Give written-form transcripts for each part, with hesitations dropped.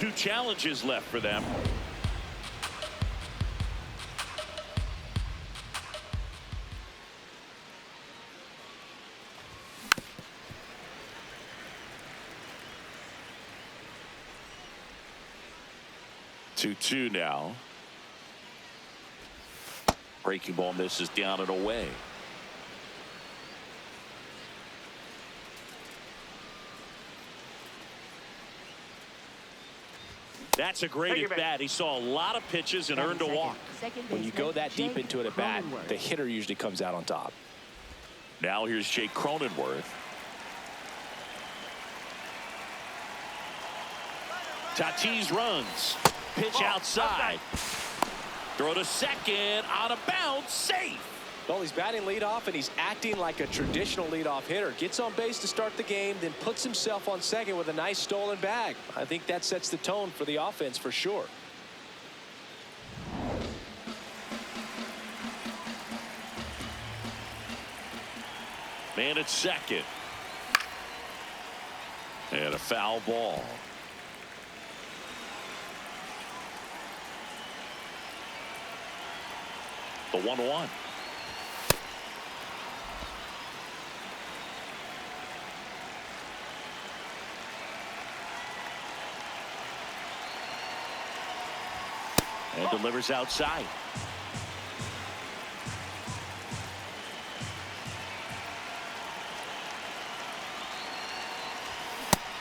Two challenges left for them. Two now. Breaking ball misses down and away. That's a great at bat. He saw a lot of pitches and earned a walk. When you go that deep into it at bat, the hitter usually comes out on top. Now here's Jake Cronenworth. Tatis runs. Pitch outside. Throw to second. Out of bounds. Safe. Well, he's batting leadoff, and he's acting like a traditional leadoff hitter. Gets on base to start the game, then puts himself on second with a nice stolen bag. I think that sets the tone for the offense for sure. Man at second. And a foul ball. The 1-1. And delivers outside.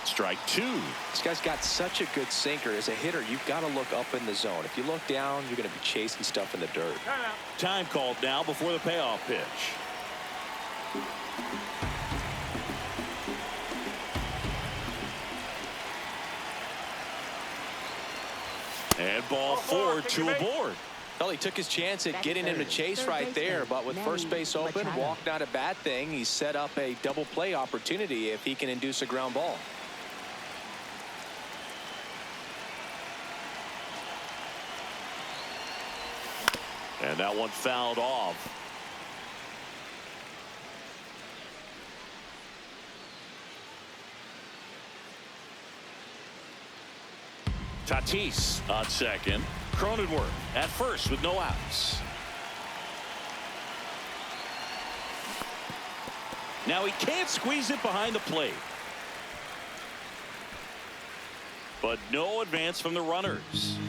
Strike two. This guy's got such a good sinker. As a hitter, you've got to look up in the zone. If you look down, you're going to be chasing stuff in the dirt. Time called now before the payoff pitch. And ball four, two aboard. Well, he took his chance at getting him to chase right there, but with first base open, walk not a bad thing. He set up a double play opportunity if he can induce a ground ball. And that one fouled off. Tatis on second. Cronenworth at first with no outs. Now he can't squeeze it behind the plate. But no advance from the runners.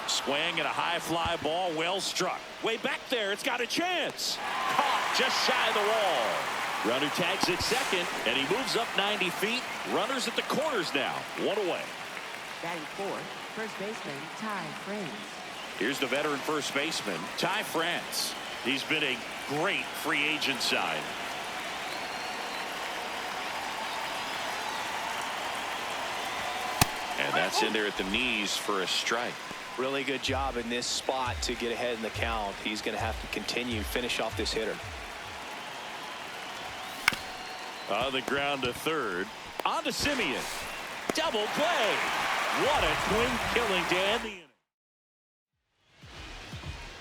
Swing and a high fly ball, well struck. Way back there, it's got a chance. Caught just shy of the wall. Runner tags at second, and he moves up 90 feet. Runners at the corners now, one away. Batting fourth, first baseman Ty France. Here's the veteran first baseman, Ty France. He's been a great free agent sign. And that's in there at the knees for a strike. Really good job in this spot to get ahead in the count. He's going to have to continue finish off this hitter. On the ground to third. On to Simeon. Double play. What a clean killing to end the inning.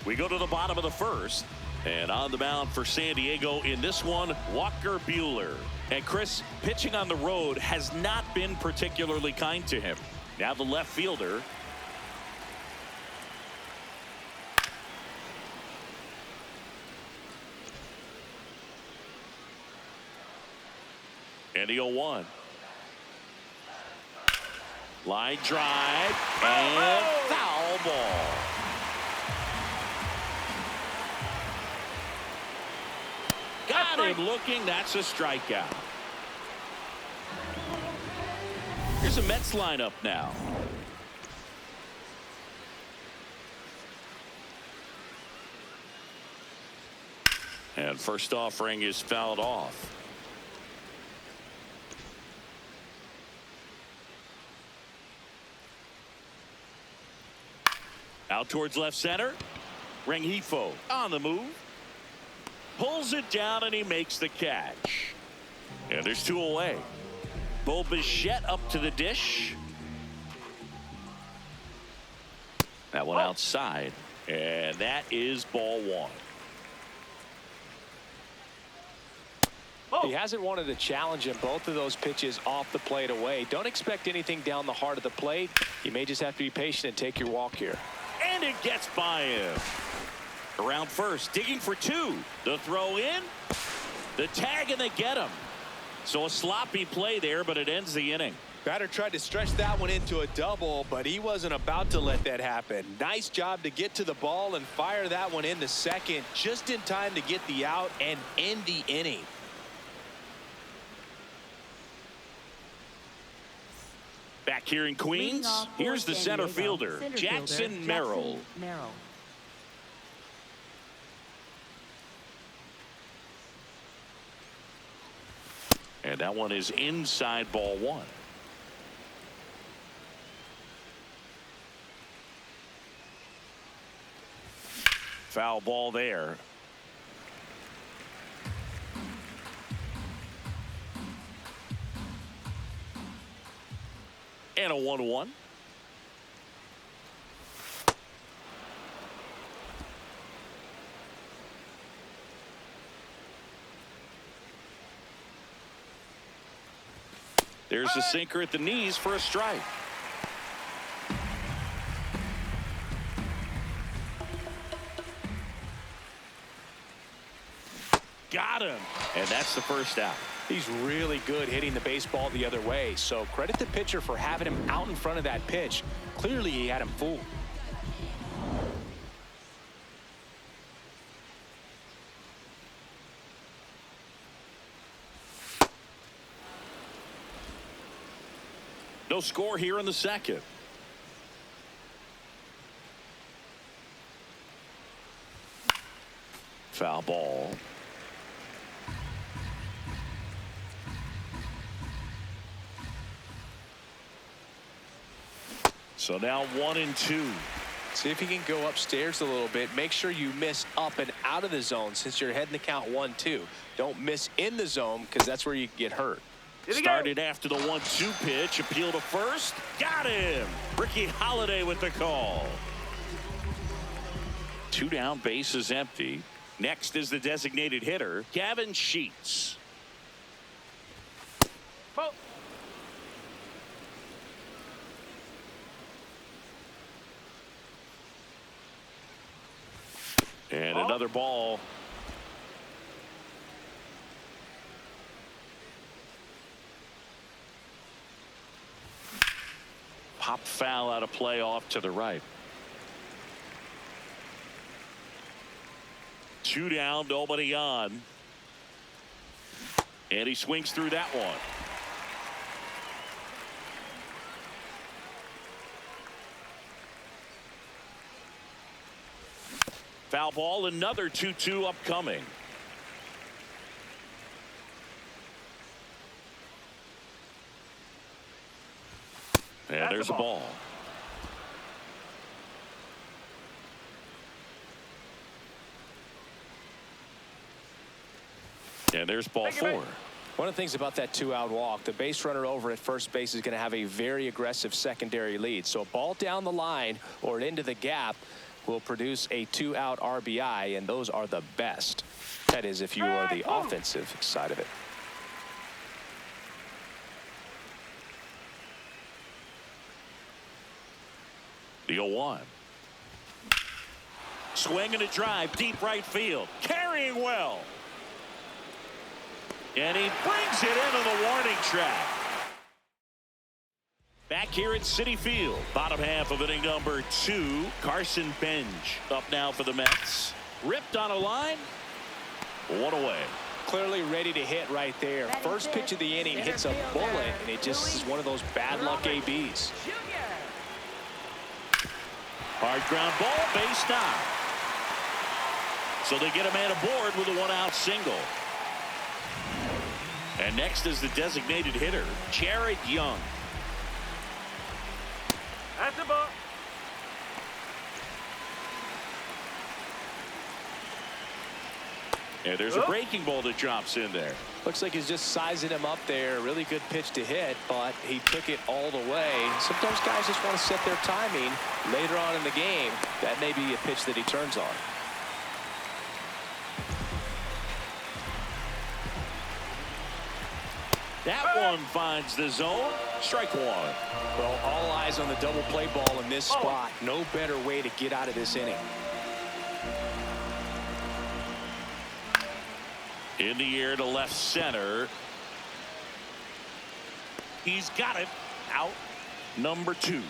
We go to the bottom of the first. And on the mound for San Diego in this one, Walker Buehler. And Chris, pitching on the road has not been particularly kind to him. Now the left fielder. And the 0-1. Line drive and foul ball. Got him looking. That's a strikeout. Here's a Mets lineup now. And first offering is fouled off. Out towards left center. Rengifo on the move. Pulls it down and he makes the catch. And there's two away. Bo Bichette up to the dish. That one outside. And that is ball one. He hasn't wanted to challenge him. Both of those pitches off the plate away. Don't expect anything down the heart of the plate. You may just have to be patient and take your walk here. And it gets by him. Around first, digging for two. The throw in, the tag, and they get him. So a sloppy play there, but it ends the inning. Batter tried to stretch that one into a double, but he wasn't about to let that happen. Nice job to get to the ball and fire that one into second just in time to get the out and end the inning. Back here in Queens, here's the center fielder, Jackson Merrill. And that one is inside ball one. Foul ball there. And a 1-1. There's a sinker at the knees for a strike. Got him. And that's the first out. He's really good hitting the baseball the other way, so credit the pitcher for having him out in front of that pitch. Clearly he had him fooled. No score here in the second. Foul ball. So now 1-2. See if you can go upstairs a little bit. Make sure you miss up and out of the zone since you're heading the count 1-2. Don't miss in the zone because that's where you get hurt. Started after the 1-2 pitch. Appeal to first. Got him. Ricky Holiday with the call. 2 down, base is empty. Next is the designated hitter, Gavin Sheets. Oh. And another ball. Pop foul out of play off to the right. 2 down, nobody on. And he swings through that one. Foul ball, another 2-2 upcoming. And there's a ball. And there's ball 4. One of the things about that 2-out walk, the base runner over at first base is going to have a very aggressive secondary lead. So a ball down the line or into the gap will produce a 2-out RBI, and those are the best. That is, if you are the offensive side of it. The 0-1. Swing and a drive, deep right field. Carrying well. And he brings it into the warning track. Back here at Citi Field, bottom half of inning number 2. Carson Benj up now for the Mets. Ripped on a line. 1 away. Clearly ready to hit right there. First pitch of the inning hits a bullet, and it just is one of those bad luck ABs. Hard ground ball, base down. So they get a man aboard with a 1-out single. And next is the designated hitter, Jared Young. That's a ball. And there's a breaking ball that drops in there. Looks like he's just sizing him up there. Really good pitch to hit, but he took it all the way. Sometimes guys just want to set their timing later on in the game. That may be a pitch that he turns on. That one finds the zone. Strike one. Well, all eyes on the double play ball in this spot. No better way to get out of this inning. In the air to left center. He's got it. Out number 2.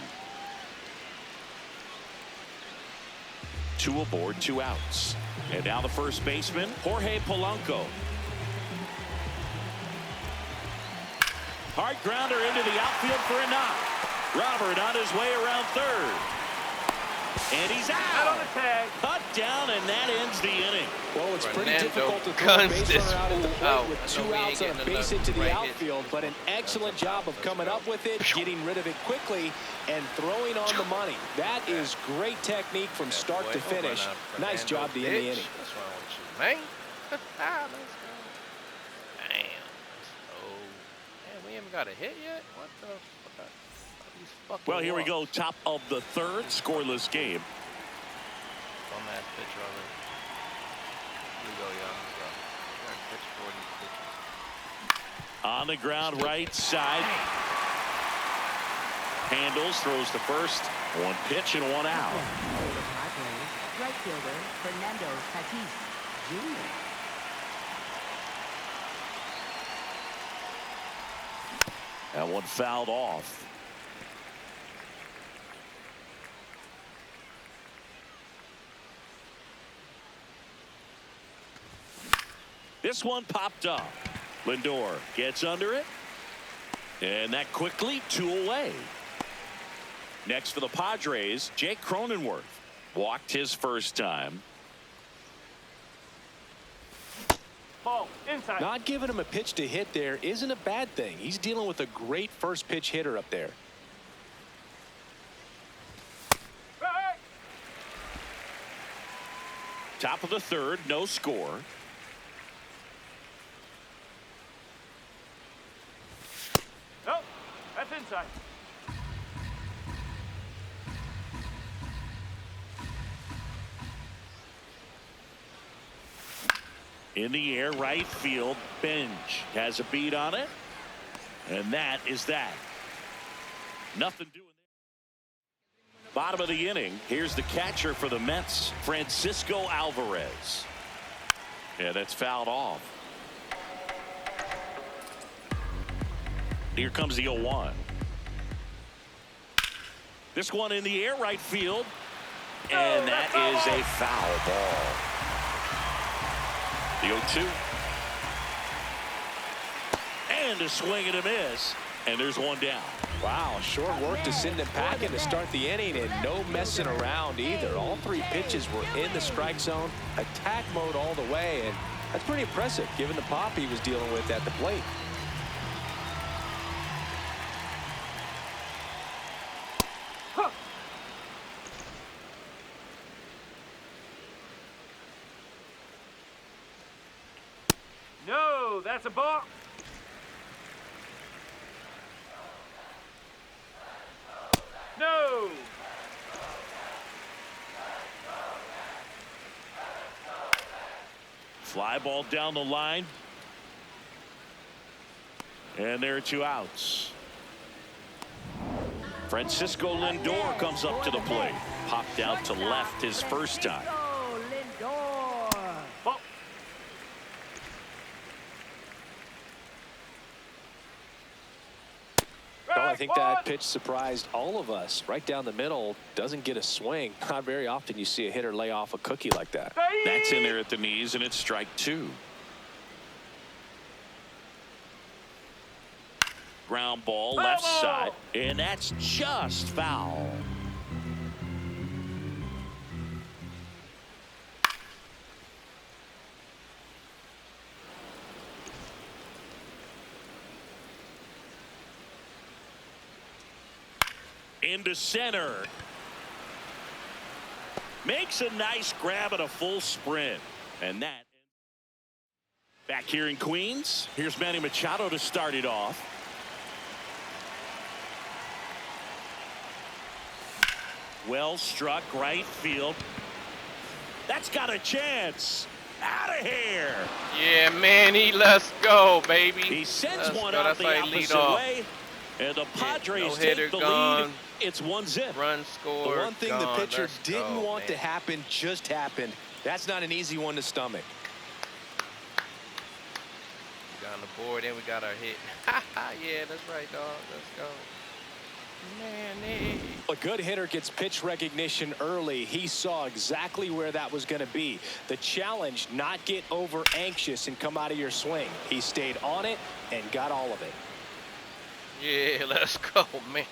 2 aboard, 2 outs. And now the first baseman, Jorge Polanco. Hard grounder into the outfield for a knock. Robert on his way around third. And he's out. Cut down, and that ends the inning. Well, it's pretty difficult to throw a base runner out at the plate with 2 outs and a base hit to the outfield, but an excellent job of coming up with it, getting rid of it quickly, and throwing on the money. That is great technique from start to finish. Nice job to end the inning. That's what I want you, man. Let's go. Damn. Man, we haven't got a hit yet? What the fuck? Well, here we go. Top of the third. Scoreless game. On that pitch already. Here we go, y'all. Let's go. Pitch 40 pitches. On the ground, right side. Handles, throws to first. 1 pitch and 1 out. Right fielder Fernando Tatis Jr. That one fouled off. This one popped up. Lindor gets under it. And that quickly 2 away. Next for the Padres, Jake Cronenworth. Walked his first time. Ball inside. Not giving him a pitch to hit there isn't a bad thing. He's dealing with a great first pitch hitter up there. Hey! Top of the third, no score. Nope, that's inside. In the air, right field. Bench has a beat on it. And that is that. Nothing doing there. Bottom of the inning. Here's the catcher for the Mets, Francisco Alvarez. Yeah, that's fouled off. Here comes the 0-1. This one in the air, right field. And that is a foul ball. The 0-2. And a swing and a miss. And there's one down. Wow, short work to send him packing to start the inning, and no messing around either. All 3 pitches were in the strike zone, attack mode all the way, and that's pretty impressive given the pop he was dealing with at the plate. No, that's a ball. No. Fly ball down the line. And there are 2 outs. Francisco Lindor comes up to the plate. Popped out to left his first time. Ball. Well, I think that pitch surprised all of us. Right down the middle, doesn't get a swing. Not very often you see a hitter lay off a cookie like that. That's in there at the knees, and it's strike 2. Ground ball left side, and that's just foul. Into center. Makes a nice grab at a full sprint. And that. Back here in Queens, here's Manny Machado to start it off. Well struck right field. That's got a chance. Out of here. Yeah, Manny, let's go, baby. He sends Let's one go. out That's the how he lead opposite off. way. And the Padres no-hitter take the gone. lead. It's 1-0. Run score. The one thing gone. the pitcher Let's didn't go, want man. to happen just happened. That's not an easy one to stomach. We got on the board, and we got our hit. Yeah, that's right, dog. Let's go. Manny. A good hitter gets pitch recognition early. He saw exactly where that was going to be. The challenge, not get over anxious and come out of your swing. He stayed on it and got all of it. Yeah, let's go, man.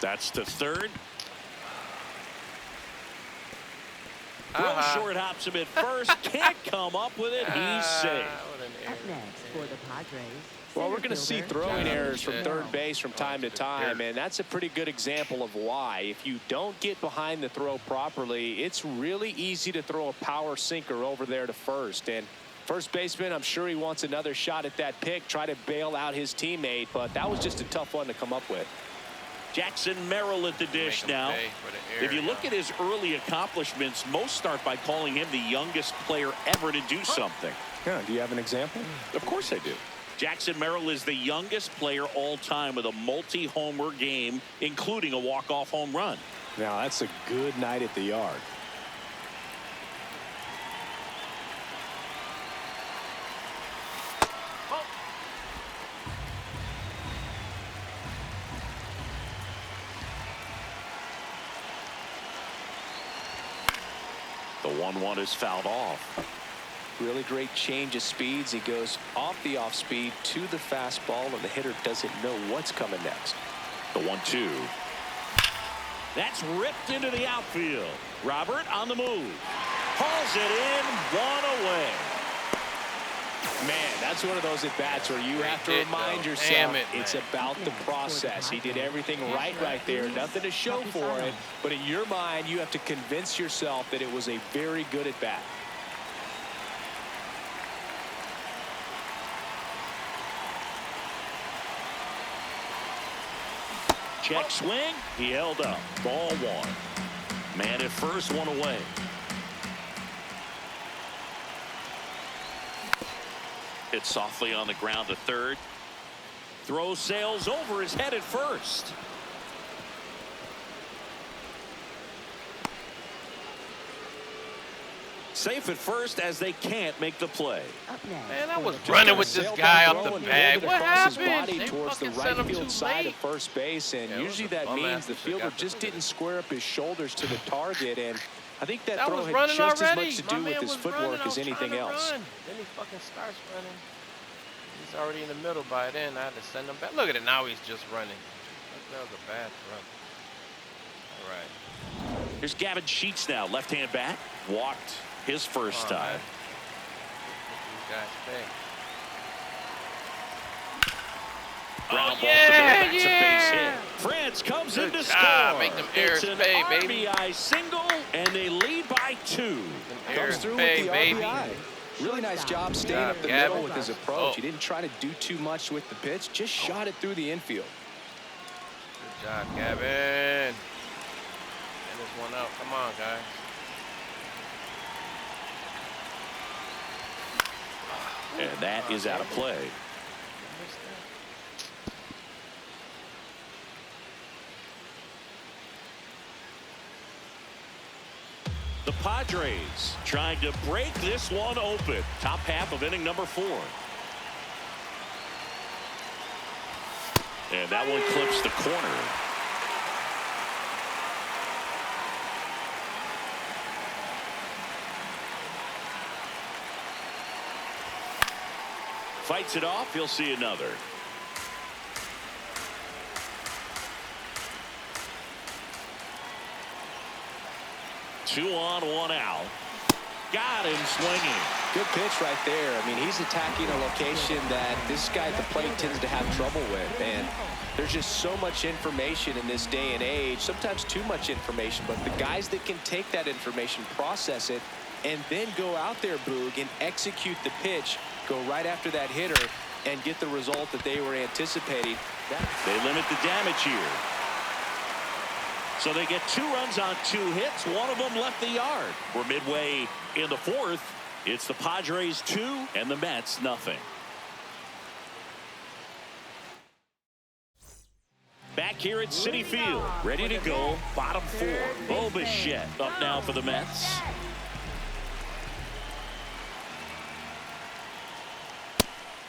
That's to third. Real short hops him at first. Can't come up with it. He's safe. What an error. Up next for the Padres. Well, we're going to see center throwing fielder, errors from John third base from time to time, dirt. and that's a pretty good example of why. If you don't get behind the throw properly, it's really easy to throw a power sinker over there to first. And first baseman, I'm sure he wants another shot at that pick, try to bail out his teammate, but that was just a tough one to come up with. Jackson Merrill at the dish Make him now. pay for the error, If you look at his early accomplishments, most start by calling him the youngest player ever to do something. Yeah, do you have an example? Of course I do. Jackson Merrill is the youngest player all time with a multi-homer game, including a walk-off home run. Now, that's a good night at the yard. The 1-1 is fouled off. Really great change of speeds. He goes off the off speed to the fastball, and the hitter doesn't know what's coming next. The 1-2. That's ripped into the outfield. Robert on the move. Hauls it in, one away. Man, that's one of those at-bats where you have to Great hit, remind though. yourself Damn it, it's man. about the process. He did everything right there. Nothing to show for it. But in your mind, you have to convince yourself that it was a very good at-bat. Check swing. He held up. Ball one. Man at first, one away. Hit softly on the ground to third. Throw sails over his head at first. Safe at first as they can't make the play. Up next. Man, I for was the running with this Sailed guy down up throw the and bag. rolled it What across his happened? body They towards the fucking sent right him field too side late. of first base, and Yeah, it was usually a that bum means ass the should've fielder got the just look at didn't it. square up his shoulders to the target, and I think that That throw was had running just already. as much to My do with man his was footwork running. I as was anything trying to else. run. Then he fucking starts running. He's already in the middle by then. I had to send him back. Look at it. Now he's just running. That was a bad throw. All right. Here's Gavin Sheets now. Left-hand bat. Walked his first Come on, time. man. These guys pay. Ground ball to yeah, third. That's a base hit. France comes Good in to job. score. Make them It's errors an pay, baby. RBI single, and they lead by 2. Them Comes errors through pay, with the baby. RBI. Really nice job staying job, up the Gavin. middle with his approach. Oh. He didn't try to do too much with the pitch, just shot it through the infield. Good job, Gavin. Get this one out. Come on, guys. And that is out of play. The Padres trying to break this one open. Top half of inning number 4. And that one clips the corner. Fights it off. He'll see another. Two on, one out. Got him swinging. Good pitch right there. I mean, he's attacking a location that this guy at the plate tends to have trouble with. And there's just so much information in this day and age, sometimes too much information. But the guys that can take that information, process it, and then go out there, Boog, and execute the pitch, go right after that hitter, and get the result that they were anticipating. They limit the damage here. So they get 2 runs on 2 hits. One of them left the yard. We're midway in the 4th. It's the Padres 2 and the Mets nothing. Back here at Citi Field, ready to go, bottom 4. Bo Bichette up now for the Mets.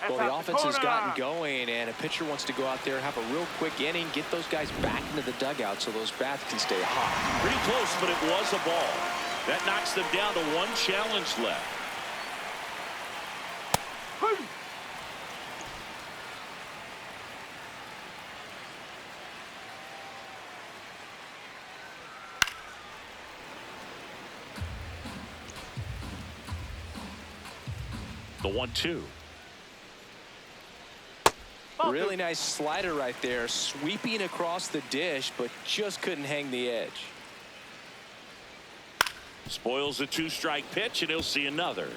Well, the offense has gotten going, and a pitcher wants to go out there, have a real quick inning, get those guys back into the dugout so those bats can stay hot. Pretty close, but it was a ball. That knocks them down to 1 challenge left. The 1-2. Really nice slider right there, sweeping across the dish, but just couldn't hang the edge. Spoils the 2-strike pitch, and he'll see another.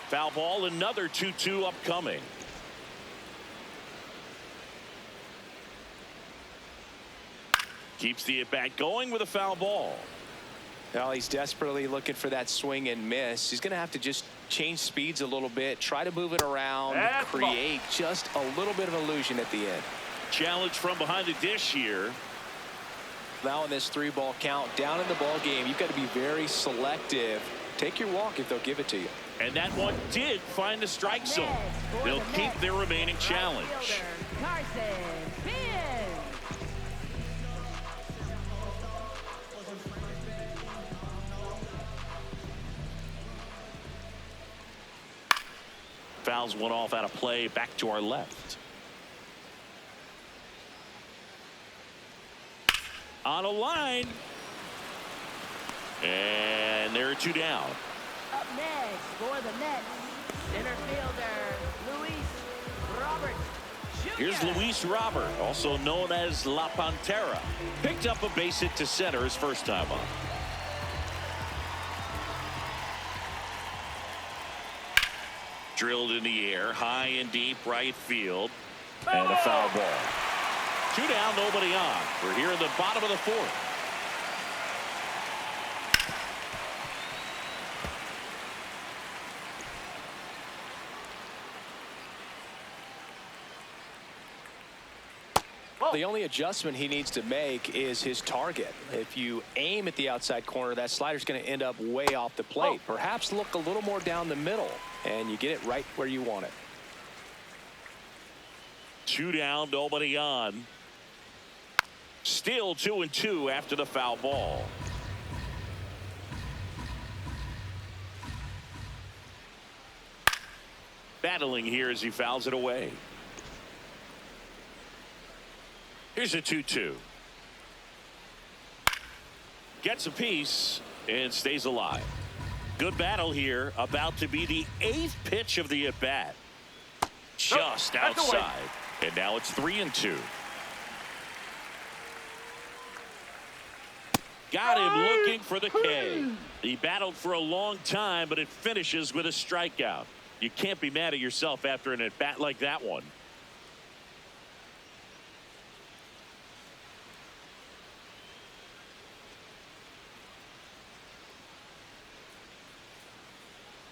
Foul ball, another 2-2 upcoming. Keeps the at-bat going with a foul ball. Well, he's desperately looking for that swing and miss. He's going to have to just change speeds a little bit, try to move it around, create just a little bit of illusion at the end. Challenge from behind the dish here. Now in this 3-ball count, down in the ball game, you've got to be very selective. Take your walk if they'll give it to you. And that one did find the strike zone. They'll keep their remaining challenge. Fouls one off out of play, back to our left. On a line. And there are 2 down. Up next for the Mets, center fielder Luis Robert Jr. Here's Luis Robert, also known as La Pantera. Picked up a base hit to center his first time up. Drilled in the air, high and deep right field. And a foul ball. 2 down, nobody on. We're here in the bottom of the 4th. The only adjustment he needs to make is his target. If you aim at the outside corner, that slider's going to end up way off the plate. Perhaps look a little more down the middle, and you get it right where you want it. 2 down, nobody on. Still 2-2 after the foul ball. Battling here as he fouls it away. Here's a 2-2. Gets a piece and stays alive. Good battle here. About to be the 8th pitch of the at-bat. Just outside. And now it's 3-2. Got him looking for the K. He battled for a long time, but it finishes with a strikeout. You can't be mad at yourself after an at-bat like that one.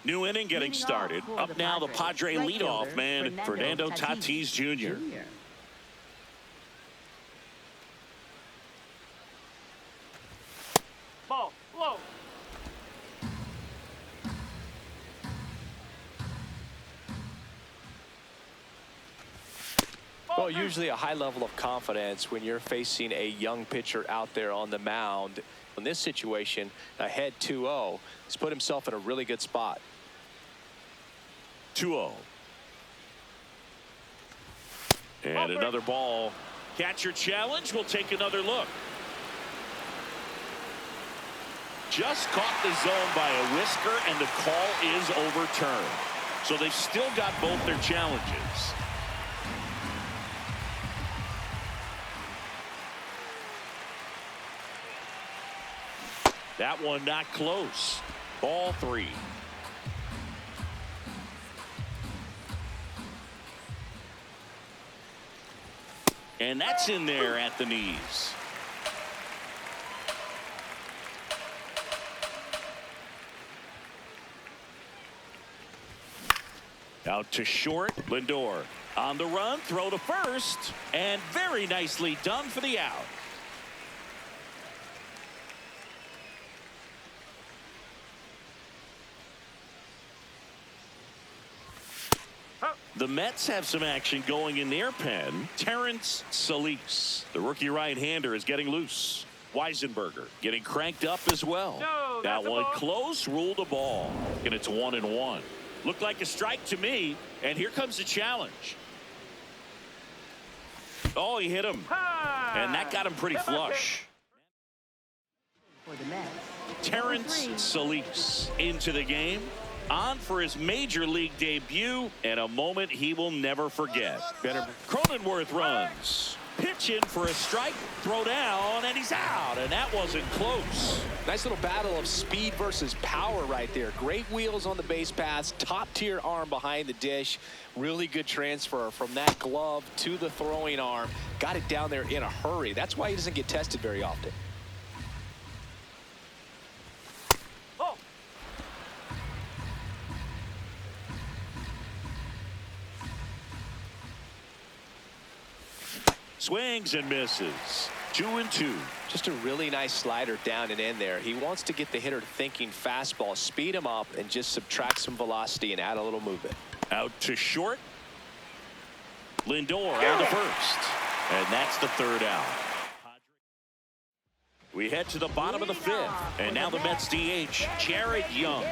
New inning getting started. Up now the Padre leadoff man, Fernando Tatis Jr. Ball, low. Well, usually a high level of confidence when you're facing a young pitcher out there on the mound. In this situation, ahead 2-0, he's put himself in a really good spot. 2-0. And another ball. Catcher challenge. We'll take another look. Just caught the zone by a whisker, and the call is overturned. So they've still got both their challenges. That one not close. Ball 3. And that's in there at the knees. Out to short. Lindor on the run. Throw to first. And very nicely done for the out. The Mets have some action going in their pen. Terrence Solis, the rookie right-hander, is getting loose. Weisenberger getting cranked up as well. No, that that's a one ball. close, ruled a ball. And it's 1-1. Looked like a strike to me. And here comes the challenge. Oh, he hit him. Ha! And that got him pretty flush. For the Mets. Terrence Solis into the game. On for his major league debut, and a moment he will never forget. Cronenworth runs. Pitch in for a strike. Throw down, and he's out. And that wasn't close. Nice little battle of speed versus power right there. Great wheels on the base paths. Top-tier arm behind the dish. Really good transfer from that glove to the throwing arm. Got it down there in a hurry. That's why he doesn't get tested very often. Swings and misses. 2-2. Just a really nice slider down and in there. He wants to get the hitter thinking fastball, speed him up, and just subtract some velocity and add a little movement. Out to short. Lindor on the first. And that's the third out. We head to the bottom of the 5th. And now the Mets DH, Jared Young.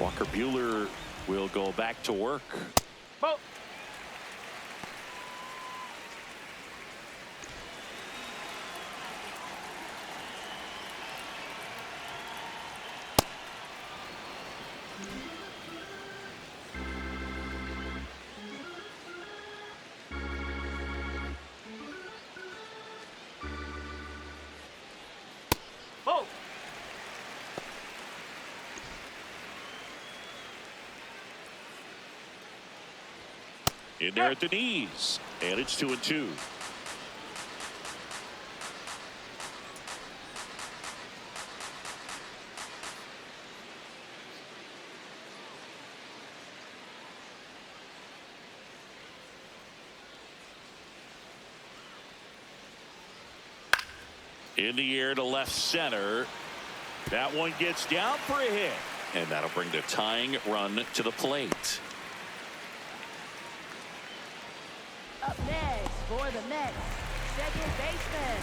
Walker Buehler will go back to work. Ball. Ball. In there at the knees. And it's 2-2. In the air to left center. That one gets down for a hit. And that'll bring the tying run to the plate. Up next for the Mets, second baseman,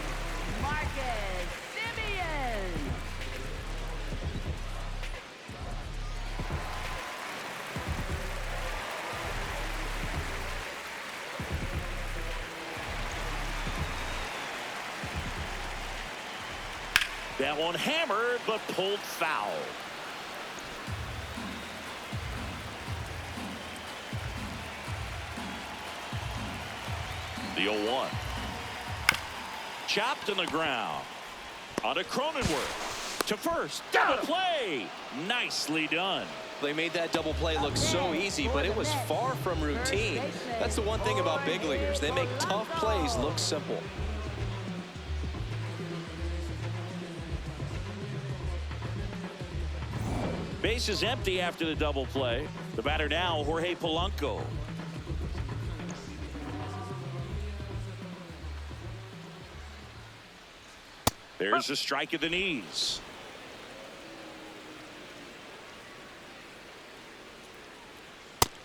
Marcus Semien. That one hammered, but pulled foul. The 0-1. Chopped in the ground. On to Cronenworth. To first. Double play. Nicely done. They made that double play look so easy, but it was far from routine. That's the one thing about big leaguers. They make tough plays look simple. Base is empty after the double play. The batter now, Jorge Polanco. There's a strike at the knees.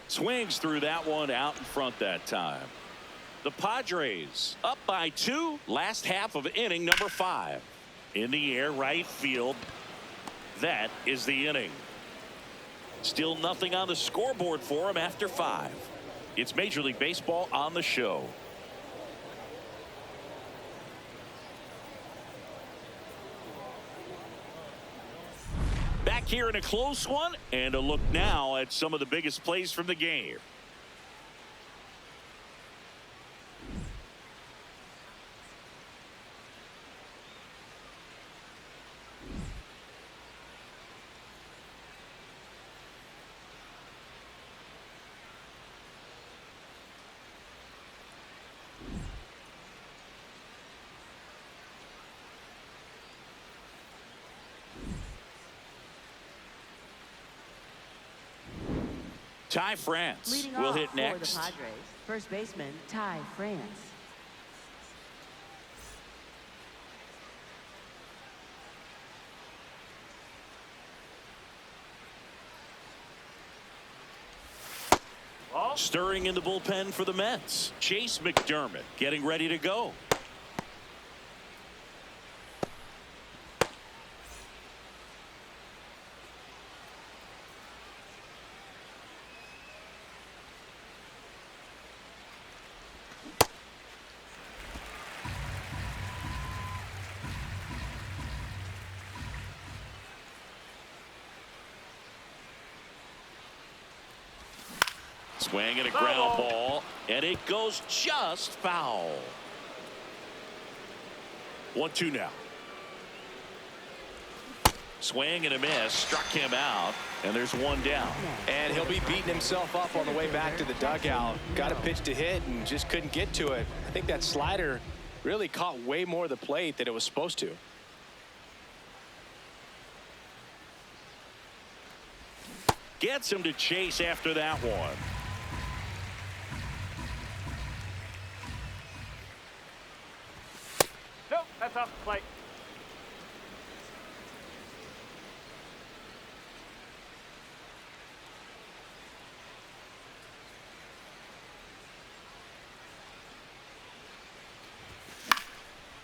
Swings through that one out in front that time. The Padres up by 2. Last half of inning number 5. In the air, right field. That is the inning. Still nothing on the scoreboard for him after 5. It's Major League Baseball on the show. here in a close one, and a look now at some of the biggest plays from the game. Ty France Leading will off hit for next. the Padres, first baseman Ty France. Ball. Stirring in the bullpen for the Mets, Chase McDermott getting ready to go. Swing and a ground ball, and it goes just foul. 1-2 now. Swing and a miss, struck him out, and there's one down. And he'll be beating himself up on the way back to the dugout. Got a pitch to hit and just couldn't get to it. I think that slider really caught way more of the plate than it was supposed to. Gets him to chase after that one. Nope, that's off the plate.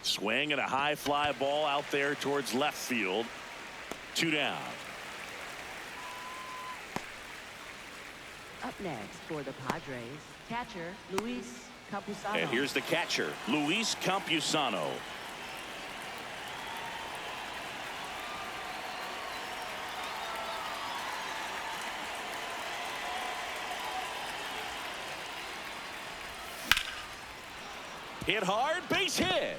Swing and a high fly ball out there towards left field. 2 down. Up next for the Padres, catcher Luis Campusano. And here's the catcher, Luis Campusano. Hit hard, base hit.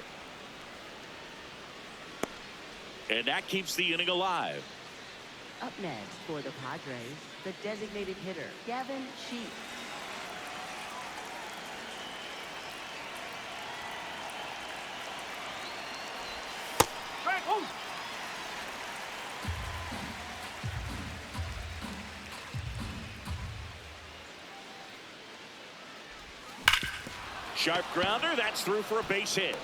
And that keeps the inning alive. Up next for the Padres, the designated hitter Gavin Sheets. Strike. Oh. Sharp grounder, that's through for a base hit.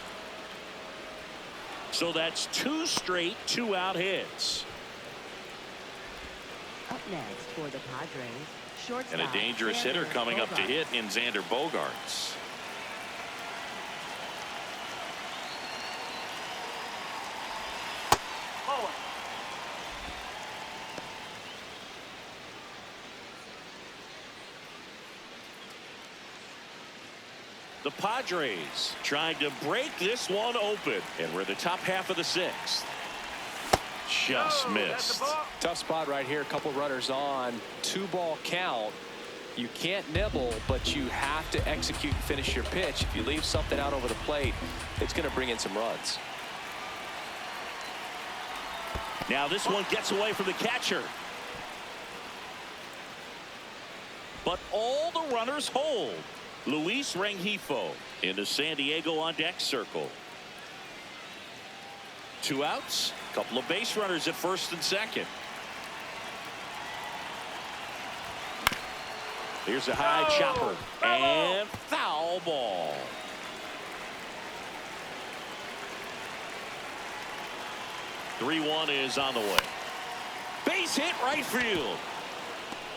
So that's 2 straight 2-out hits. Up next for the Padres, shortstop. And a dangerous Xander hitter coming up to Bogaerts. hit in Xander Bogaerts. Forward. The Padres trying to break this one open. And we're in the top half of the 6th. Just Oh, that's missed. the ball. Tough spot right here. A couple runners on. 2-ball count. You can't nibble, but you have to execute and finish your pitch. If you leave something out over the plate, it's going to bring in some runs. Now this one gets away from the catcher. But all the runners hold. Luis Rengifo into San Diego on deck circle. 2 outs. Couple of base runners at first and second. Here's a high chopper and foul ball. (3-1) is on the way. Base hit right field.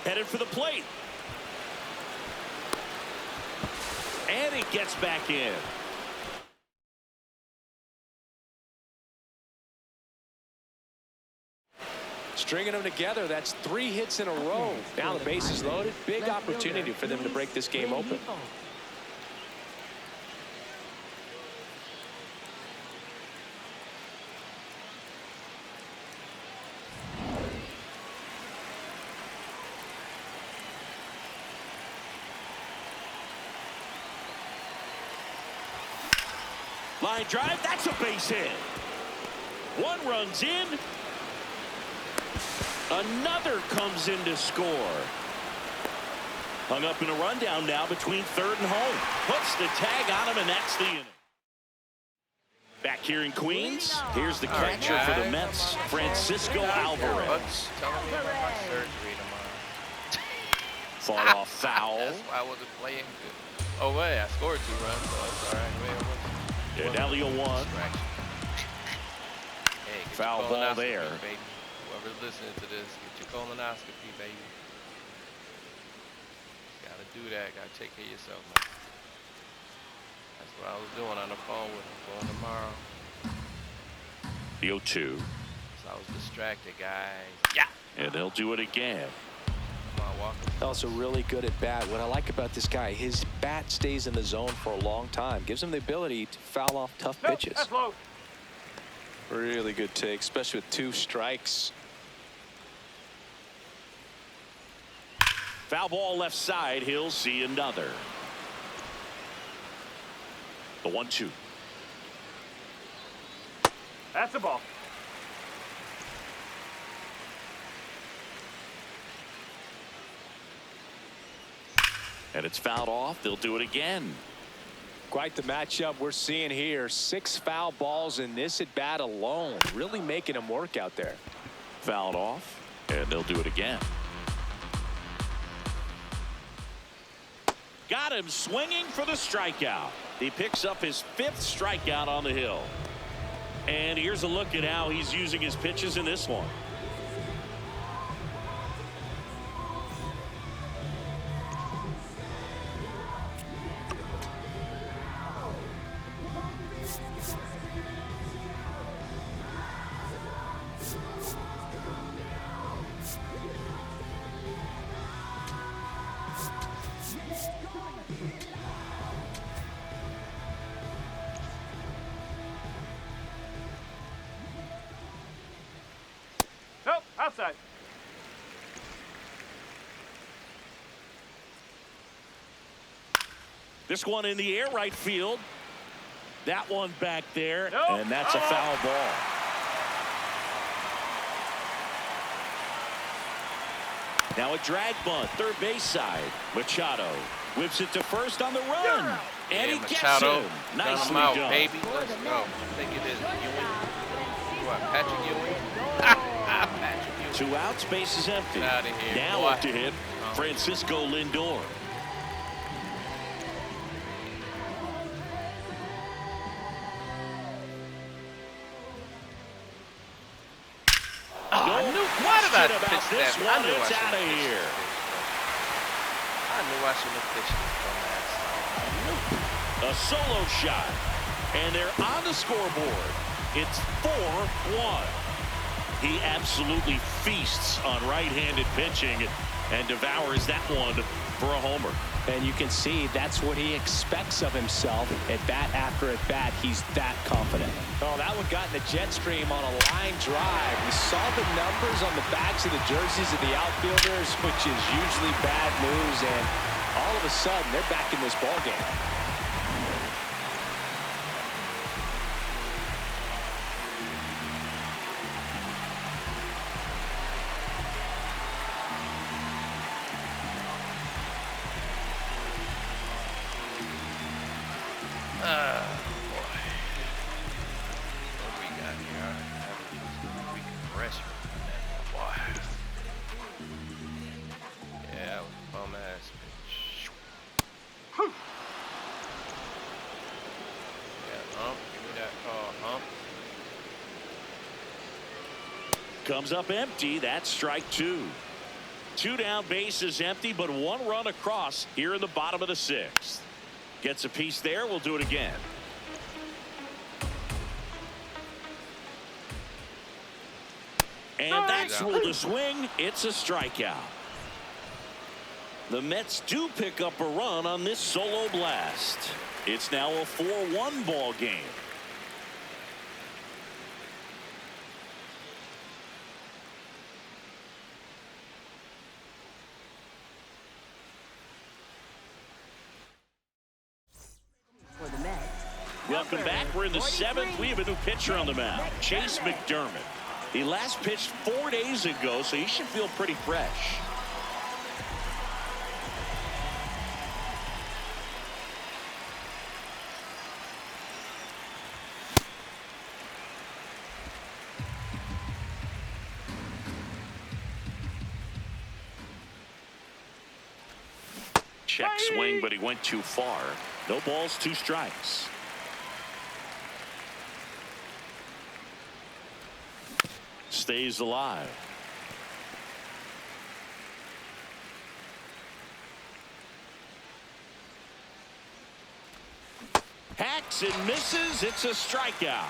Headed for the plate. And it gets back in. Stringing them together, that's 3 hits in a row. Now the base is loaded. Big opportunity for them to break this game open. Line drive, that's a base hit. One runs in. Another comes in to score. Hung up in a rundown now between third and home. Puts the tag on him, and that's the inning. Back here in Queens, here's the catcher for the Mets, Francisco Alvarez. Tell me about my surgery tomorrow. Fought off foul. That's why I wasn't playing good. Oh, wait, I scored 2 runs, so it's all right. Yeah, Delio won. Hey, get Foul your ball colonoscopy, there. baby. Whoever's listening to this, get your colonoscopy, baby. Gotta do that. Gotta take care of yourself, man. That's what I was doing on the phone with him. Going tomorrow. The 0-2. So I was distracted, guys. Yeah. And they'll do it again. Come on, Walker. Also really good at bat. What I like about this guy, his bat stays in the zone for a long time. Gives him the ability to foul off tough Nope, pitches. that's low. Really good take, especially with 2 strikes. Foul ball left side. He'll see another. The 1-2. That's a ball. And it's fouled off. They'll do it again. Quite the matchup we're seeing here. 6 foul balls in this at bat alone. Really making him work out there. Fouled off. And they'll do it again. Got him swinging for the strikeout. He picks up his 5th strikeout on the hill. And here's a look at how he's using his pitches in this one. Nope, outside. This one in the air, right field. That one back there, Nope. and that's a foul ball. Now a drag bunt, third base side. Machado whips it to first on the run, and he gets Machado, him. gun Nicely him out, done. baby. Let's go. I think it is Ewing. What, Patrick Ewing? Patrick Ewing. 2 outs, base is empty. Get outta here, Now boy. up to hit Francisco Lindor. Why did I About pitch this that? I one, knew I it's should out of have pitched here. it. I knew I should have pitched it from that side. A solo shot, and they're on the scoreboard. It's 4-1. He absolutely feasts on right-handed pitching and devours that one for a homer. And you can see that's what he expects of himself at bat after at bat. He's that confident. Oh, that one got in the jet stream on a line drive. We saw the numbers on the backs of the jerseys of the outfielders, which is usually bad news. And all of a sudden, they're back in this ball game. Boy. What we got here? We can rest from that, boy. Yeah, that was a bum ass pitch. Yeah, hump. Give me that call, hump. Comes up empty. That's strike 2. 2 down, base is empty, but 1 run across here in the bottom of the 6th. Gets a piece there. We'll do it again. And that's ruled a swing. It's a strikeout. The Mets do pick up a run on this solo blast. It's now a 4-1 ball game. Welcome back. We're in the 7th. We have a new pitcher on the mound, Chase McDermott. He last pitched 4 days ago, so he should feel pretty fresh. Check swing, but he went too far. No balls, 2 strikes. Stays alive. Hacks and misses. It's a strikeout.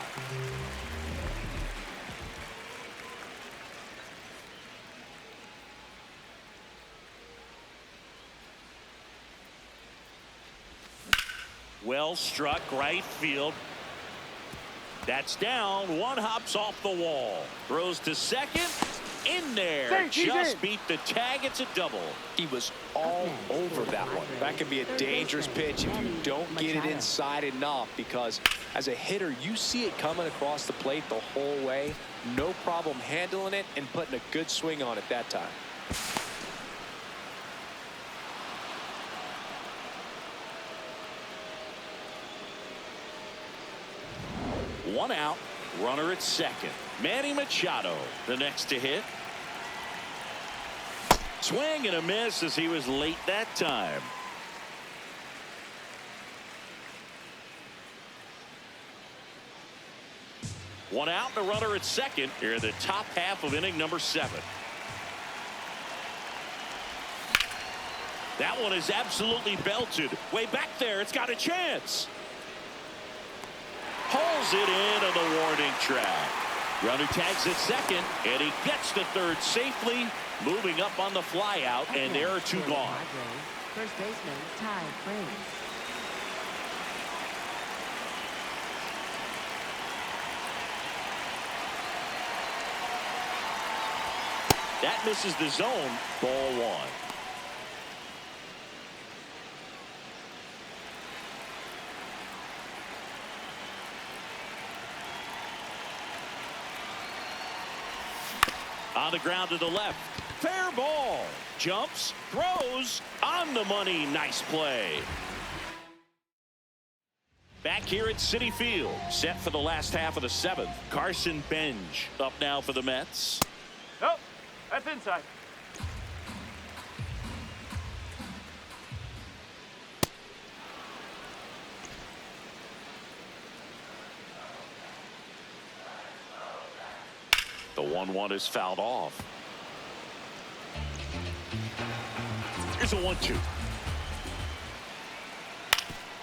Well struck, right field. That's down. One hops off the wall. Throws to second. In there. Just beat the tag. It's a double. He was all over that one. That could be a dangerous pitch if you don't get it inside enough, because as a hitter, you see it coming across the plate the whole way. No problem handling it and putting a good swing on it that time. One out, runner at second. Manny Machado, the next to hit. Swing and a miss as he was late that time. One out and a runner at second here in the top half of inning number 7. That one is absolutely belted. Way back there, it's got a chance. Pulls it in on the warning track. Runner tags at second, and he gets to third safely, moving up on the fly out, and there are 2 gone. First baseman, Ty France. That misses the zone. Ball 1. On the ground to the left. Fair ball. Jumps, throws, on the money. Nice play. Back here at Citi Field, set for the last half of the 7th. Carson Benj up now for the Mets. Nope, that's inside. The 1-1 is fouled off. Here's a 1-2.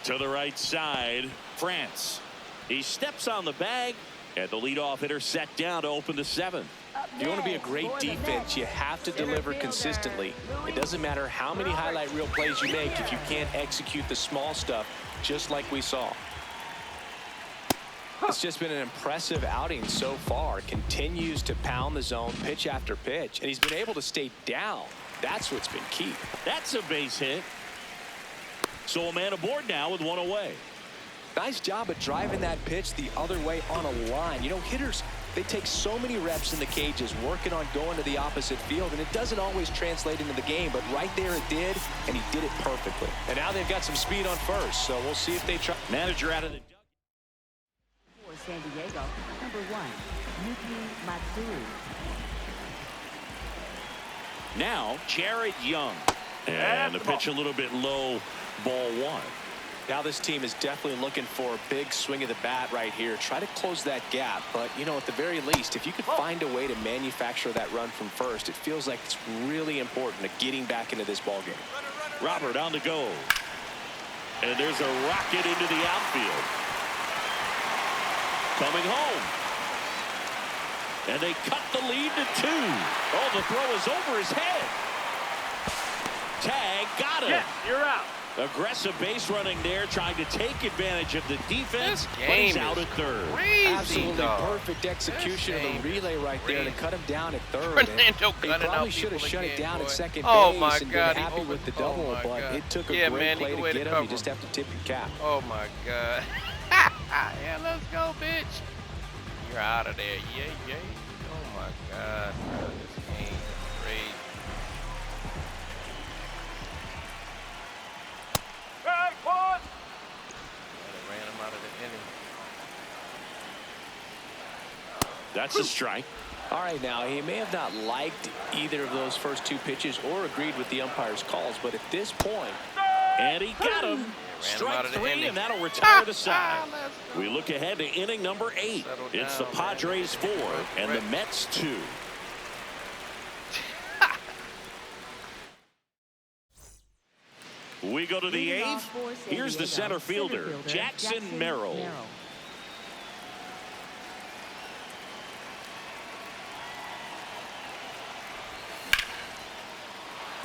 To the right side, France. He steps on the bag, and the leadoff hitter set down to open the 7th. If you want to be a great defense, you have to deliver consistently. It doesn't matter how many highlight reel plays you make if you can't execute the small stuff, just like we saw. It's just been an impressive outing so far. Continues to pound the zone pitch after pitch, and he's been able to stay down. That's what's been key. That's a base hit. So a man aboard now with 1 away. Nice job of driving that pitch the other way on a line. You know, hitters, they take so many reps in the cages working on going to the opposite field, and it doesn't always translate into the game, but right there it did, and he did it perfectly. And now they've got some speed on first, so we'll see if they try. Manager out of the For San Diego, number 1, Yuki Matsui. now Jared Young. And the pitch a little bit low, ball 1. Now this team is definitely looking for a big swing of the bat right here. Try to close that gap. But, you know, at the very least, if you could find a way to manufacture that run from first, it feels like it's really important to getting back into this ball game. Robert on the go. And there's a rocket into the outfield. Coming home. And they cut the lead to 2. Oh, the throw is over his head. Tag, got him. Yeah, you're out. Aggressive base running there, trying to take advantage of the defense, This but game he's out is at third. crazy, Absolutely dog. perfect execution of This the relay right there to cut him down at third. Fernando And he cutting probably out should have people shut it again, down boy. at second Oh base my and God, been he happy with the double, oh my but God. it took a Yeah, great man, play he to way to get him. cover You just him. have to tip your cap. Oh my God. Yeah, let's go, bitch. You're out of there. Yay, yay. Oh my God, bro. This game is crazy. Right, pause. They ran him out of the inning. That's a strike. All right, now, he may have not liked either of those first two pitches or agreed with the umpire's calls, but at this point. And he got him. Ran him Strike out of the 3, inning. and that'll retire the side. Let's go. We look ahead to inning number 8. Settle It's down, the man. Padres 4 and the Mets 2. We go to the Leading 8th. off for San Here's the Diego, center fielder, Jackson Merrill.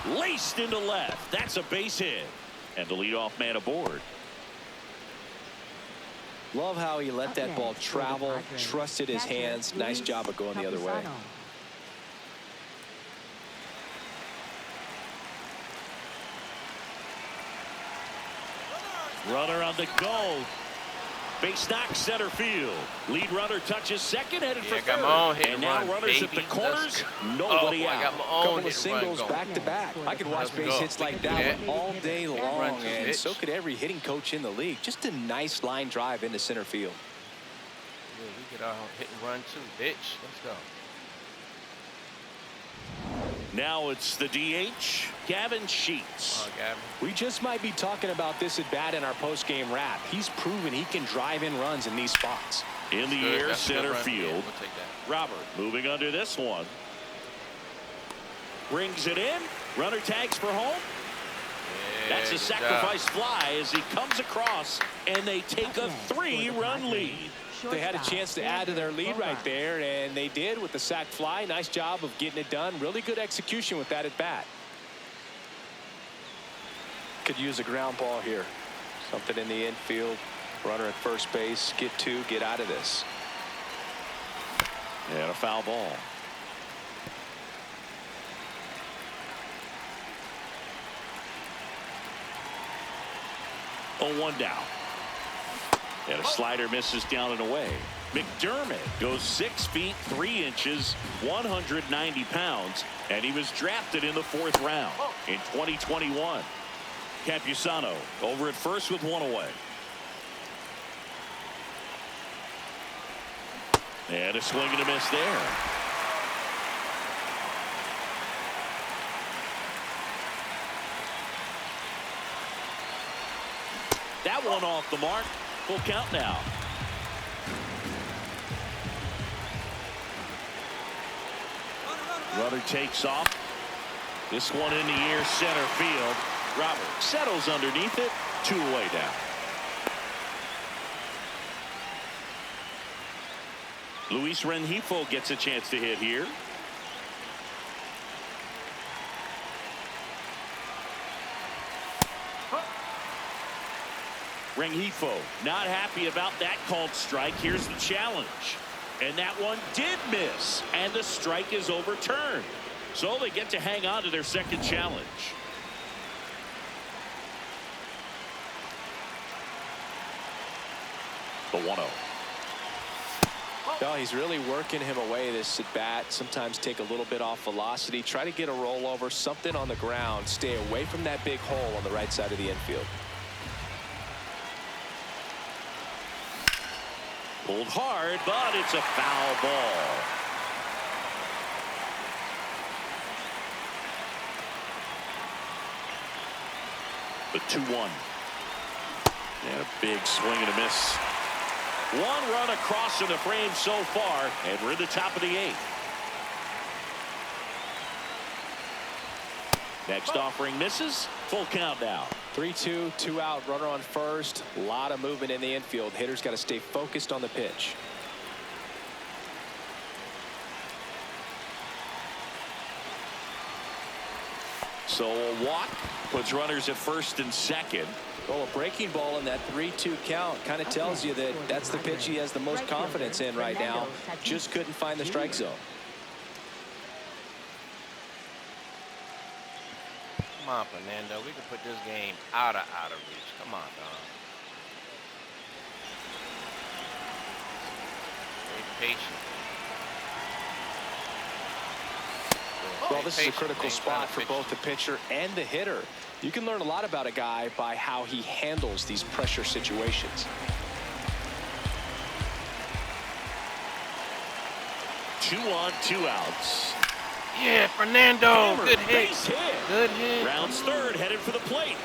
Laced into left. That's a base hit. And the leadoff man aboard. Love how he let that ball travel, trusted his hands. Nice job of going the other way. Runner on the go. Base knock center field. Lead runner touches second, headed for Yeah, third. got my own hit And and now run, runners at baby. Oh, the corners. Let's Nobody I out. got my own Couple hit of and singles run back to back. I could watch Let's base go. hits like that Yeah. one all day long, Run to and bitch. so could every hitting coach in the league. Just a nice line drive into center field. Yeah, we get our hit and run too, bitch. Let's go. Now it's the DH, Gavin Sheets. Oh, Gavin. We just might be talking about this at bat in our post-game wrap. He's proven he can drive in runs in these spots. In the Good. air, That's a good center run. Yeah, field. we'll take that. Robert moving under this one. Brings it in. Runner tags for home. Yeah, That's a good sacrifice job. fly as he comes across, and they take a 3-run lead. They had a chance to add to their lead right there, and they did with the sac fly. Nice job of getting it done. Really good execution with that at bat. Could use a ground ball here. Something in the infield. Runner at first base. Get two. Get out of this. And a foul ball. Oh, 1 down. And a slider misses down and away. McDermott goes 6 feet 3 inches, 190 pounds, and he was drafted in the 4th round in 2021. Campusano over at first with 1 away. And a swing and a miss there. That one off the mark. Full count now. Runner takes off. This one in the air, center field. Robert settles underneath it. 2 away down. Luis Rengifo gets a chance to hit here. Rengifo not happy about that called strike. Here's the challenge. And that one did miss. And the strike is overturned. So they get to hang on to their second challenge. The 1-0. No, he's really working him away this at bat. Sometimes take a little bit off velocity. Try to get a rollover, something on the ground. Stay away from that big hole on the right side of the infield. Pulled hard, but it's a foul ball. The 2-1. And a big swing and a miss. 1 run across in the frame so far, and we're in the top of the 8th. Next offering misses. Full count now. 3-2, 2 out, runner on first. A lot of movement in the infield. Hitter's got to stay focused on the pitch. So a walk puts runners at first and second. Well, a breaking ball in that 3-2 count kind of tells you that that's the pitch he has the most confidence in right now. Just couldn't find the strike zone. Come on, Fernando. We can put this game out of reach. Come on, dog. patient. Well, this is a Patient. critical Ain't trying spot to for pitch both the pitcher and the hitter. You can learn a lot about a guy by how he handles these pressure situations. 2 on, 2 outs. Yeah, Fernando. Hammer, Good hit. base hit. Good hit. Rounds third, headed for the plate.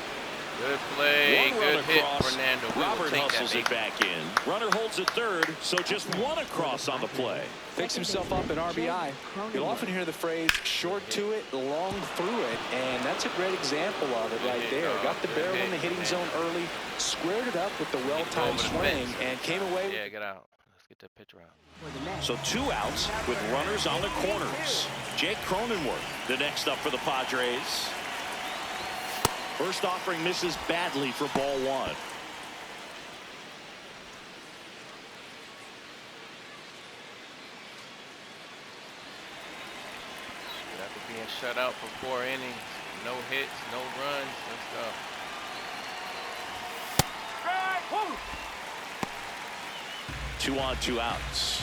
Good play. One Good run hit, across. Fernando. We will Robert take hustles that, it baby. back in. Runner holds it third, so just one across on the play. Picks himself up an RBI. You'll often hear the phrase short to it, long through it, and that's a great example of it right there. Got the barrel in the hitting zone early, squared it up with the well-timed swing, and came away. Yeah, get out. Let's get that pitcher out. So 2 outs with runners on the corners. Jake Cronenworth, the next up for the Padres. First offering misses badly for ball 1. After being shut out for 4 innings, no hits, no runs. Let's go. Strike. Woo. 2 on, 2 outs.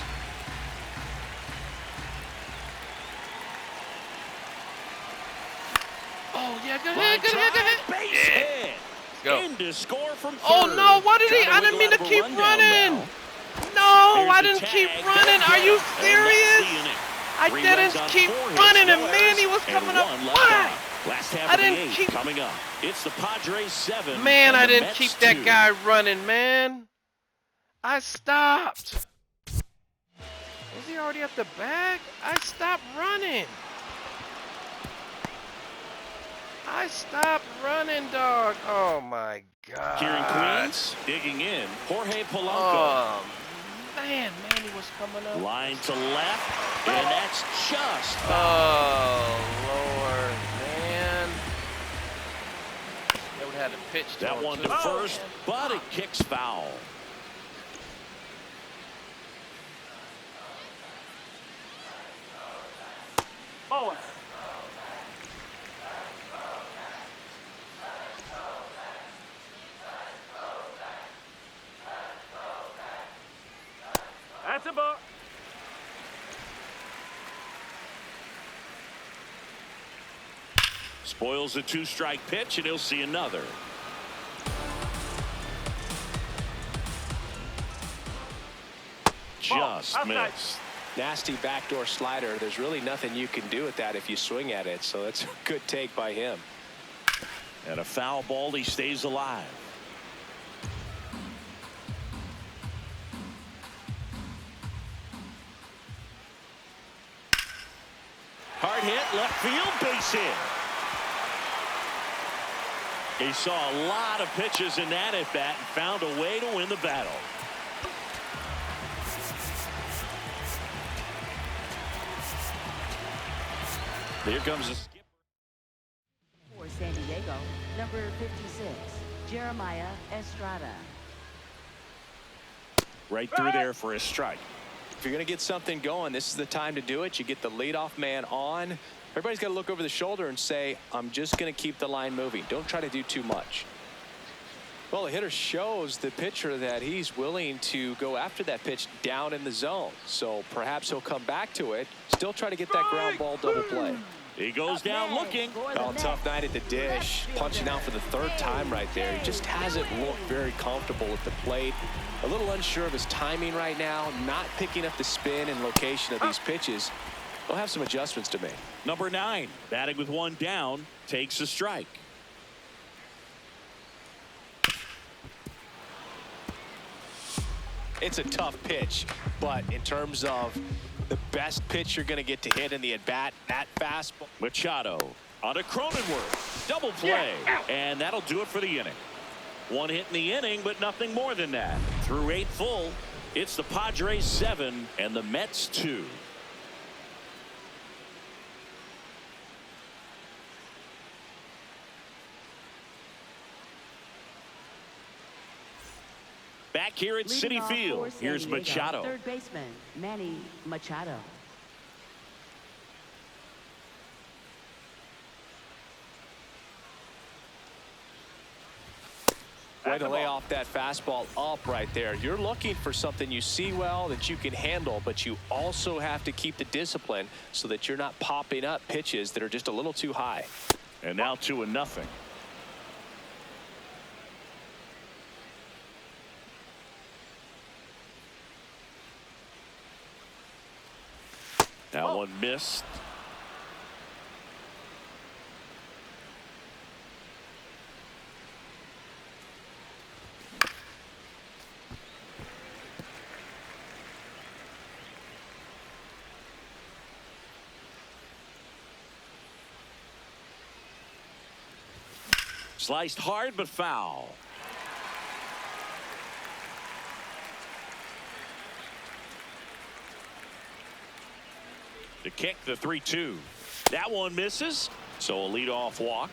Oh, yeah, good Line hit, good hit, good hit. drive, base Yeah. hit. Let's go. In to score from third. Oh, no, what did he? Trying I didn't mean to wiggle keep out of a rundown running. now. No, Here's I the didn't keep tag. running. Are you And that's the serious? inning. I 3 didn't runs on keep 4 hits, running, no and man, errors, he was and coming up. 1 left Why? on. Last half I of the didn't 8th keep- coming up. It's the Padres 7. Man, and I the didn't Mets keep that 2. guy running, man. I stopped. Was he already at the bag? I stopped running. I stopped running, dog. Oh, my God. Here in Queens, digging in, Jorge Polanco. Oh, man, Manny was coming up. Line to left, and that's just Oh, Lord, man. They would have had to pitch to that him, one too. to first, but it kicks foul. Bowling. That's a ball. Spoils a 2-strike pitch, and he'll see another. Just outside. missed. Nasty backdoor slider. There's really nothing you can do with that if you swing at it, so that's a good take by him. And a foul ball, he stays alive. Hard hit, left field, base hit. He saw a lot of pitches in that at bat and found a way to win the battle. Here comes a skip. For San Diego, number 56, Jeremiah Estrada. Right through there for a strike. If you're going to get something going, this is the time to do it. You get the leadoff man on. Everybody's got to look over the shoulder and say, I'm just going to keep the line moving. Don't try to do too much. Well, the hitter shows the pitcher that he's willing to go after that pitch down in the zone. So perhaps he'll come back to it, still try to get that ground ball double play. He goes down looking. Oh, tough night at the dish. Punching out for the 3rd time right there. He just hasn't looked very comfortable at the plate. A little unsure of his timing right now. Not picking up the spin and location of these pitches. He'll have some adjustments to make. Number 9, batting with 1 down, takes a strike. It's a tough pitch, but in terms of the best pitch you're going to get to hit in the at-bat, that fastball. Machado on to Cronenworth. Double play. And that'll do it for the inning. 1 hit in the inning, but nothing more than that. Through 8 full, it's the Padres 7 and the Mets 2. Back here at Citi Leading off Field, for San here's Diego, Machado. Third baseman, Manny Machado. Way to a lay ball. off that fastball up right there. You're looking for something you see well that you can handle, but you also have to keep the discipline so that you're not popping up pitches that are just a little too high. And now 2-0. That one missed. Sliced hard but foul. To kick the 3-2. That one misses. So a leadoff walk.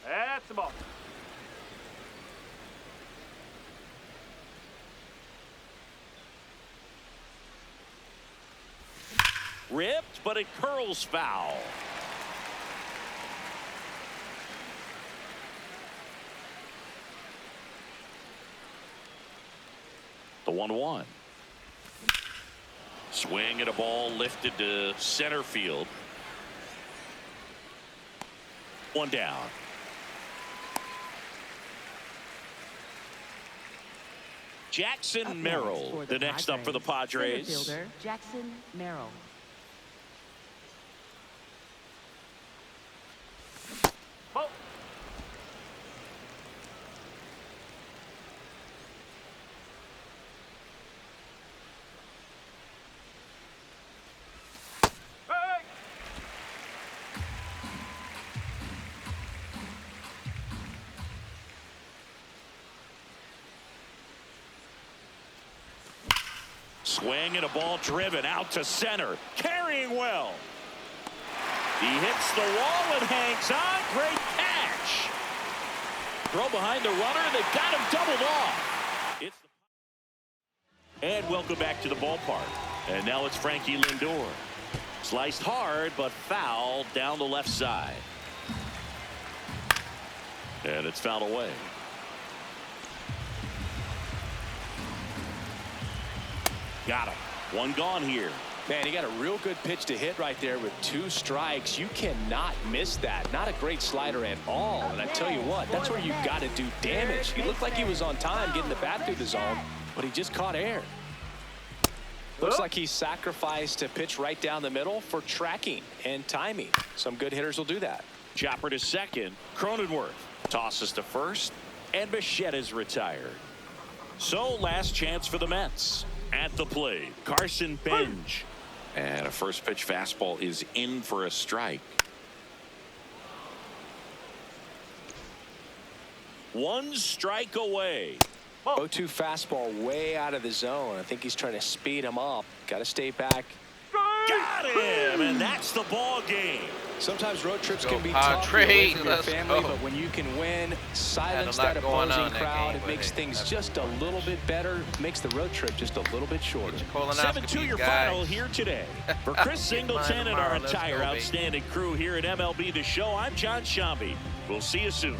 That's a ball. Ripped, but it curls foul. The 1-1. Swing and a ball lifted to center field. One down. Jackson Merrill, the next up for the Padres. Center fielder Jackson Merrill. Ball. Hey! Swing and a ball driven out to center. Carrying well. He hits the wall and hangs on. Great catch. Throw behind the runner, and they got him doubled off. And welcome back to the ballpark. And now it's Frankie Lindor. Sliced hard, but foul down the left side. And it's fouled away. Got him. One gone here. Man, he got a real good pitch to hit right there with 2 strikes. You cannot miss that. Not a great slider at all. And I tell you what, that's where you've got to do damage. He looked like he was on time getting the bat through the zone, but he just caught air. Looks like he sacrificed a pitch right down the middle for tracking and timing. Some good hitters will do that. Chopper to second. Cronenworth tosses to first, and Bichette is retired. So last chance for the Mets. At the plate, Carson Benj. And a first pitch fastball is in for a strike. 1 strike away. 0-2 fastball way out of the zone. I think he's trying to speed him up. Got to stay back. Got him, and that's the ball game. Sometimes road trips Go can be tough away Padres, from your let's family, go. but when you can win, silence lot that going opposing on that crowd, game, it but makes hey, things that's just a little bit better, makes the road trip just a little bit shorter. 7-2 your final here today. For Chris Singleton and our tomorrow. Let's entire go, baby. outstanding crew here at MLB The Show, I'm John Shambi. We'll see you soon.